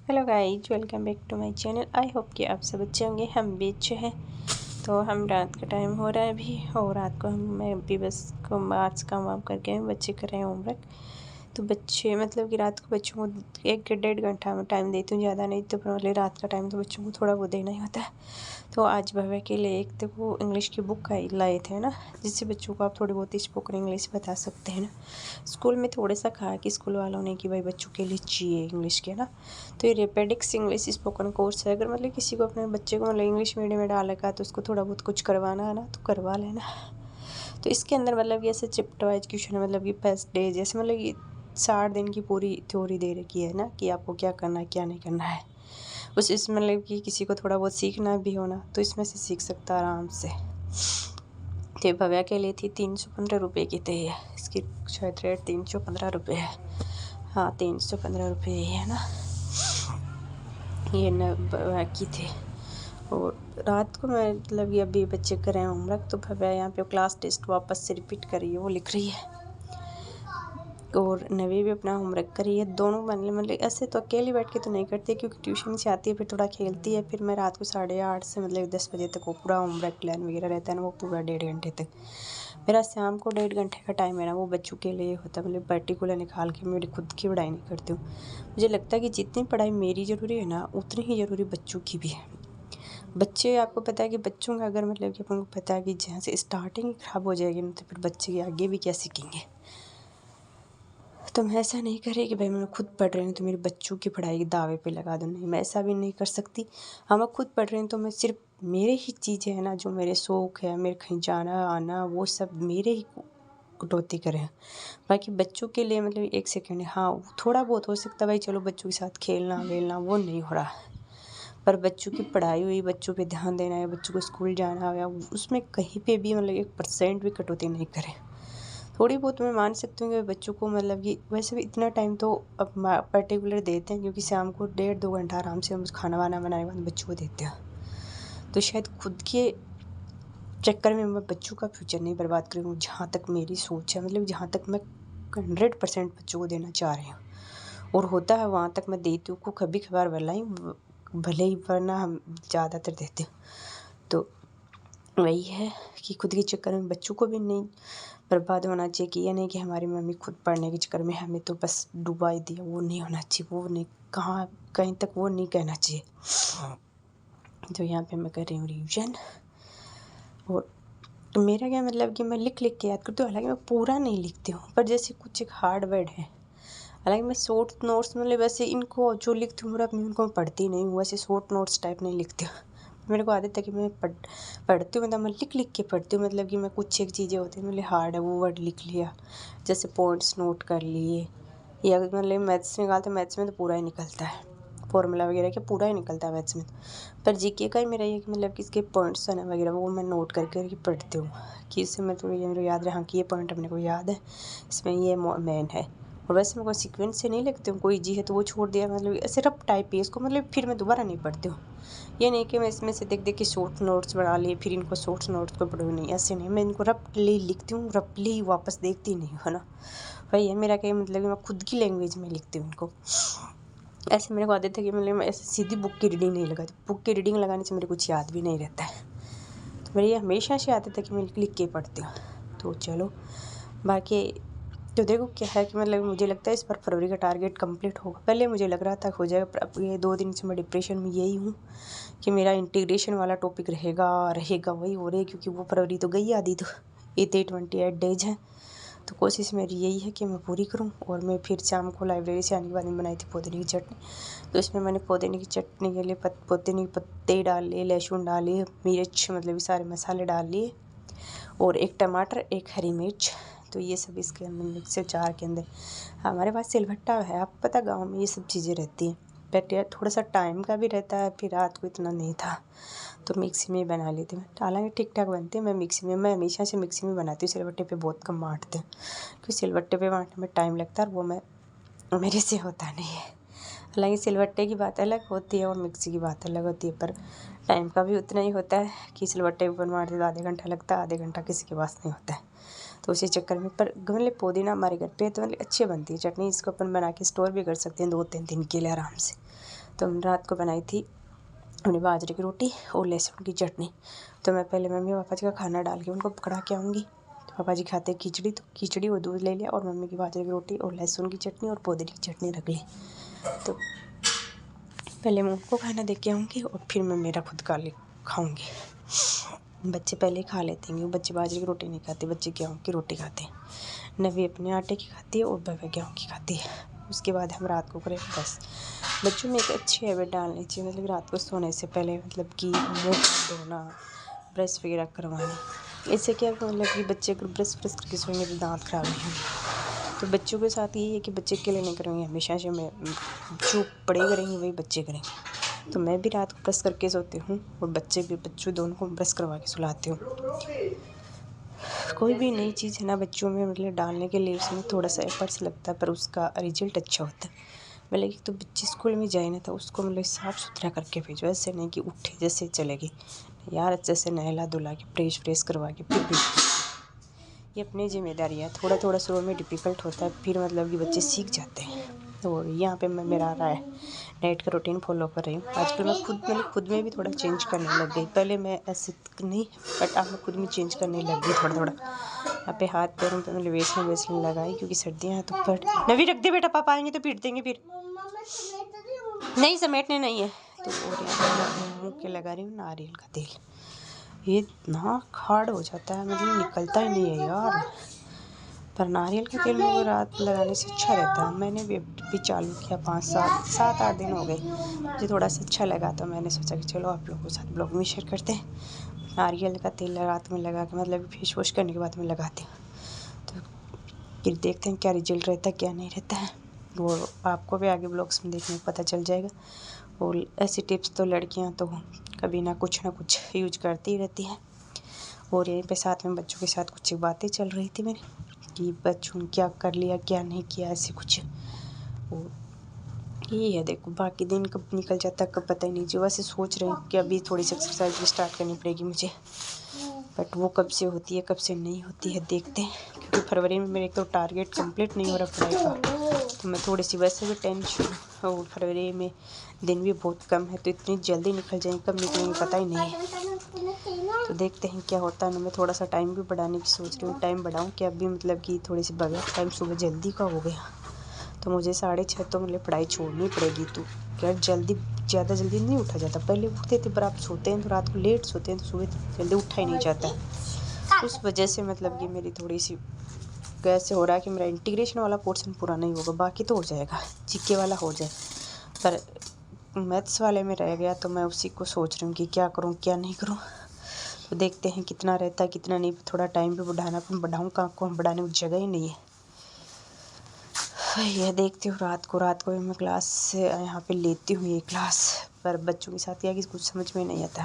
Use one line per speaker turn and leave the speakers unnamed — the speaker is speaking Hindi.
Hello guys, welcome back to my channel. I hope कि आप सब अच्छे होंगे। हम भी अच्छे हैं। तो हम रात का टाइम हो रहा है अभी, और रात को मैं भी बस को मार्च काम वाम करके बच्चे कर रहे हैं होमवर्क। तो बच्चे मतलब कि रात को बच्चों को 1 डेढ़ घंटा में टाइम देती हूँ, ज़्यादा नहीं। तो पहले रात का टाइम तो बच्चों को थोड़ा बहुत देना ही होता है। तो आज भव्य के लिए एक तो वो इंग्लिश की बुक लाए थे ना, जिससे बच्चों को आप थोड़ी बहुत स्पोकन इंग्लिश बता सकते हैं ना। स्कूल में थोड़ा सा कहा कि स्कूल वालों ने कि भाई बच्चों के लिए चाहिए इंग्लिश के ना। तो ये रेपेडिक्स इंग्लिश स्पोकन कोर्स है। अगर मतलब किसी को अपने बच्चे को मतलब इंग्लिश मीडियम में डालेगा तो उसको थोड़ा बहुत कुछ करवाना है ना, तो करवा लेना। तो इसके अंदर मतलब ये ऐसे चैप्टर वाइज क्वेश्चन है, मतलब कि फर्स्ट डे जैसे मतलब ये 60 दिन की पूरी थ्योरी दे रखी है ना, कि आपको क्या करना है क्या नहीं करना है। उस इसमें मतलब कि किसी को थोड़ा बहुत सीखना भी होना तो इसमें से सीख सकता है आराम से। तो भव्या के लिए थी 315 रुपये की थे ये। इसकी शायद रेट 315 रुपये है। हाँ, 315 रुपये ही है ना। ये न बाकी थे। और रात को मैं मतलब ये अभी बच्चे कर रहे हैं होमवर्क, तो भव्या यहाँ पे क्लास टेस्ट वापस से रिपीट कर रही है, वो लिख रही है। और नवी भी अपना होमवर्क कर रही है। दोनों मतलब ऐसे तो अकेली बैठ के तो नहीं करती, क्योंकि ट्यूशन से आती है फिर थोड़ा खेलती है। फिर मैं रात को 8:30 से मतलब 10 बजे तक वो पूरा होमवर्क प्लान वगैरह रहता है ना, वो पूरा 1.5 घंटे तक। मेरा शाम को 1.5 घंटे का टाइम है ना, वो बच्चों के लिए होता है। मतलब पर्टिकुलर निकाल के मेरी खुद की पढ़ाई नहीं करती हूँ। मुझे लगता है कि जितनी पढ़ाई मेरी ज़रूरी है ना, उतनी ही ज़रूरी बच्चों की भी है। बच्चे, आपको पता है कि बच्चों का अगर मतलब कि अपन को पता है कि जहाँ से स्टार्टिंग ख़राब हो जाएगी ना, तो फिर बच्चे आगे भी क्या सीखेंगे। तो मैं ऐसा नहीं करे कि भाई मैं खुद पढ़ रही हूँ तो मेरे बच्चों की पढ़ाई दावे पे लगा दूँ। नहीं, मैं ऐसा भी नहीं कर सकती। हाँ, मैं खुद पढ़ रही हूँ तो मैं सिर्फ मेरे ही चीज़ें हैं ना, जो मेरे शौक़ है, मेरे कहीं जाना आना, वो सब मेरे ही कटौती करें। बाकी बच्चों के लिए मतलब 1 सेकेंड, हाँ थोड़ा बहुत हो सकता है भाई, चलो बच्चों के साथ खेलना वेलना वो नहीं हो रहा, पर बच्चों की पढ़ाई हुई, बच्चों पे ध्यान देना है, बच्चों को स्कूल जाना है, उसमें कहीं पे भी मतलब 1% भी कटौती नहीं करें। थोड़ी बहुत मैं मान सकती हूँ कि बच्चों को मतलब कि वैसे भी इतना टाइम तो अब पर्टिकुलर देते हैं, क्योंकि शाम को 1.5-2 घंटा आराम से हम खाना वाना बनाने के बाद बच्चों को देते हैं। तो शायद खुद के चक्कर में मैं बच्चों का फ्यूचर नहीं बर्बाद करूँ, जहाँ तक मेरी सोच है। मतलब जहाँ तक मैं 100% बच्चों को देना चाह रही हूँ, और होता है वहाँ तक मैं देती हूँ। को कभी कभार भले ही, वरना हम ज़्यादातर देते हैं। तो वही है कि खुद के चक्कर में बच्चों को भी नहीं बर्बाद होना चाहिए, कि ये नहीं कि हमारी मम्मी खुद पढ़ने के चक्कर में हमें तो बस डुबा ही दिया। वो नहीं होना चाहिए, वो नहीं, कहाँ कहीं तक वो नहीं कहना चाहिए। तो यहाँ पे मैं कर रही हूँ रिविजन। और तो मेरा क्या मतलब कि मैं लिख लिख के याद करती हूँ। हालांकि मैं पूरा नहीं लिखती हूँ, पर जैसे कुछ एक हार्ड वर्ड है, हालांकि मैं शॉर्ट नोट्स मतलब वैसे इनको जो लिखती हूँ मैं उनको पढ़ती नहीं हूँ, वैसे शॉर्ट नोट्स टाइप नहीं लिखती हूँ। मेरे को आदत है कि मैं पढ़ती हूँ, मतलब मैं लिख लिख के पढ़ती हूँ। मतलब कि मैं कुछ एक चीज़ें होती हैं मतलब हार्ड है, वो वर्ड लिख लिया, जैसे पॉइंट्स नोट कर लिए। या मतलब मैथ्स निकालते, मैथ्स में तो पूरा ही निकलता है, फॉर्मूला वगैरह के पूरा ही निकलता है मैथ्स में। पर जीके का ही मेरा ये कि मतलब कि इसके पॉइंट्स है ना वगैरह, वो मैं नोट करके पढ़ती हूँ, कि इससे मैं थोड़ी ये मेरे को याद रहे, हाँ कि ये पॉइंट अपने को याद है, इसमें ये मेन है। और वैसे मैं कोई सीक्वेंस से नहीं लिखती हूँ, कोई जी है तो वो छोड़ दिया, मतलब ऐसे रफ टाइप है इसको, मतलब फिर मैं दोबारा नहीं पढ़ती हूँ। ये नहीं कि मैं इसमें से देख देख के शॉर्ट नोट्स बना लिए फिर इनको शॉर्ट नोट्स को पढ़ूँ, नहीं ऐसे नहीं। मैं इनको रफली लिखती हूँ, रफली वापस देखती नहीं हूँ, है ना। वही है मेरा क्या मतलब कि मैं खुद की लैंग्वेज में लिखती हूँ इनको। ऐसे मेरे को आदत है कि मतलब मैं ऐसे सीधी बुक की रीडिंग नहीं लगाती। बुक की रीडिंग लगाने से मेरे कुछ याद भी नहीं रहता है। तो मेरी ये हमेशा से आदत है कि मैं लिख के पढ़ती हूँ। तो चलो बाकी तो देखो क्या है कि मतलब मुझे लगता है इस बार फरवरी का टारगेट कंप्लीट होगा। पहले मुझे लग रहा था हो जाएगा, पर अब ये 2 दिन से मैं डिप्रेशन में यही हूँ कि मेरा इंटीग्रेशन वाला टॉपिक रहेगा वही हो रही है, क्योंकि वो फरवरी तो गई आधी, तो ये 28 डेज हैं। तो कोशिश मेरी यही है कि मैं पूरी करूं। और मैं फिर शाम को लाइब्रेरी से आने के बाद में बनाई थी पुदीने की चटनी। तो इसमें मैंने पुदीने की चटनी के लिए पुदीने के पत्ते डाल लिए, लहसुन डाली, मिर्च मतलब सारे मसाले डाल लिए, और 1 टमाटर 1 हरी मिर्च। तो ये सब इसके अंदर मिक्सर जार के अंदर, हमारे पास सिलबट्टा है, आपको पता गाँव में ये सब चीज़ें रहती हैं। बट यार थोड़ा सा टाइम का भी रहता है, फिर रात को इतना नहीं था तो मिक्सी में बना लेती मैं। हालांकि ठीक ठाक बनती है। मैं हमेशा से मिक्सी में बनाती हूँ, सिलबट्टे पे बहुत कम बाँटते हैं, क्योंकि सिलबट्टे पे बाँटने में टाइम लगता है और वो मेरे से होता नहीं है। हालांकि सिलबट्टे की बात अलग होती है और मिक्सी की बात अलग होती है, पर टाइम का भी उतना ही होता है कि सिलबट्टे पर बाँटते तो आधे घंटा लगता है, आधे घंटा किसी के पास नहीं होता है। तो उसी चक्कर में, पर मतलब पुदीना हमारे घर पे तो मतलब अच्छी बनती है चटनी, इसको अपन बना के स्टोर भी कर सकते हैं 2-3 दिन के लिए आराम से। तो रात को बनाई थी हमने बाजरे की रोटी और लहसुन की चटनी। तो मैं पहले मम्मी पापा जी का खाना डाल के उनको पकड़ा के आऊँगी। तो पापा जी खाते खिचड़ी, तो खिचड़ी और दूध ले लिया, और मम्मी की बाजरे की रोटी और लहसुन की चटनी और पुदीने की चटनी रख ली। तो पहले मैं उनको खाना दे के आऊँगी और फिर मैं मेरा खुद का खाऊँगी। बच्चे पहले ही खा लेते हैं, बच्चे बाजरे की रोटी नहीं खाते, बच्चे गेहूँ की रोटी खाते हैं। नवी अपने आटे की खाती है और बबे गेहूँ की खाती है। उसके बाद हम रात को करें बस। बच्चों में एक अच्छी हैबिट डालनी चाहिए, मतलब रात को सोने से पहले मतलब कि मुँह धोना, ब्रश वगैरह करवाना। इससे क्या मतलब कि बच्चे अगर ब्रश करके सोएंगे तो दांत खराब नहीं होंगे। तो बच्चों के साथ यही है कि बच्चे अकेले नहीं करेंगे, हमेशा से मैं जो बड़े करेंगे वही बच्चे करेंगे। तो मैं भी रात को ब्रश करके सोती हूँ और बच्चों दोनों को ब्रश करवा के सुलाती हूँ। कोई भी नई चीज़ है ना बच्चों में मतलब डालने के लिए उसमें थोड़ा सा एफर्ट्स लगता है, पर उसका रिजल्ट अच्छा होता है। मतलब कि तो बच्चे स्कूल में जाए ना तो उसको मतलब साफ़ सुथरा करके भेजो, ऐसे नहीं कि उठे जैसे चलेगी यार, अच्छे से नहला धुला के फ्रेश करवा के फिर भेजो। ये अपनी जिम्मेदारी है। थोड़ा थोड़ा शुरू में डिफ़िकल्ट होता है, फिर मतलब कि बच्चे सीख जाते हैं। और यहाँ पे मैं मेरा रहा है डाइट का रूटीन फॉलो कर रही हूँ। आजकल मैं खुद में भी थोड़ा चेंज करने लग गई। पहले मैं ऐसे नहीं, बट अब मैं खुद में चेंज करने लग गई थोड़ा। यहाँ पे हाथ पैरों पे मतलब वेसलिन लगाई, क्योंकि सर्दियाँ हैं तो पट नवी रख दे बेटा, पापा आएंगे तो पीट देंगे फिर। नहीं समेटने नहीं है। तो और यहाँ पे मुँह के लगा रही हूँ नारियल का तेल। ये इतना हार्ड हो जाता है, मतलब निकलता ही नहीं है यार। पर नारियल के तेल में रात लगाने से अच्छा रहता है। मैंने भी चालू किया 5-7-8 दिन हो गए। मुझे थोड़ा सा अच्छा लगा तो मैंने सोचा कि चलो आप लोगों के साथ ब्लॉग में शेयर करते हैं। नारियल का तेल रात में लगा के मतलब फेस वॉश करने के बाद मैं लगाती हूँ। तो फिर देखते हैं क्या रिजल्ट रहता है क्या नहीं रहता है, वो आपको भी आगे ब्लॉग्स में देखने को पता चल जाएगा। और ऐसी टिप्स तो लड़कियाँ तो कभी ना कुछ यूज करती ही रहती हैं। और यहीं पे साथ में बच्चों के साथ कुछ बातें चल रही थी मेरी कि बच्चों ने क्या कर लिया क्या नहीं किया, ऐसे कुछ। और यही है, देखो बाकी दिन कब निकल जाता है कब पता ही नहीं। जो वैसे सोच रही हूँ कि अभी थोड़ी सी एक्सरसाइज भी स्टार्ट करनी पड़ेगी मुझे, बट वो कब से होती है कब से नहीं होती है देखते हैं। क्योंकि फरवरी में मेरे एक तो टारगेट कंप्लीट नहीं हो रहा पढ़ाई का, तो मैं थोड़ी सी वैसे भी टेंशन। और फरवरी में दिन भी बहुत कम है, तो इतनी जल्दी निकल जाएंगे, कब निकलेंगे पता ही नहीं है। तो देखते हैं क्या होता है ना। मैं थोड़ा सा टाइम भी बढ़ाने की सोच रही हूँ, टाइम बढ़ाऊँ कि अभी मतलब कि थोड़ी सी बगैर टाइम सुबह जल्दी का हो गया, तो मुझे 6:30 तो मतलब पढ़ाई छोड़नी पड़ेगी। तो क्या ज़्यादा जल्दी नहीं उठा जाता। पहले उठते थे, पर आप सोते हैं तो रात को लेट सोते हैं तो सुबह जल्दी उठा ही नहीं जाता। उस वजह से मतलब कि मेरी थोड़ी सी कैसे हो रहा है कि मेरा इंटीग्रेशन वाला पोर्शन पूरा नहीं होगा, बाकी तो हो जाएगा, जीके वाला हो जाए, पर मैथ्स वाले में रह गया। तो मैं उसी को सोच रही हूँ कि क्या करूँ क्या नहीं करूँ। तो देखते हैं कितना रहता है कितना नहीं। थोड़ा टाइम भी बढ़ाऊँ कहाँ को, बढ़ाने की जगह ही नहीं है। यह देखती हूँ रात को मैं क्लास से यहाँ पे लेती हूँ ये क्लास, पर बच्चों के साथ क्या कि कुछ समझ में नहीं आता।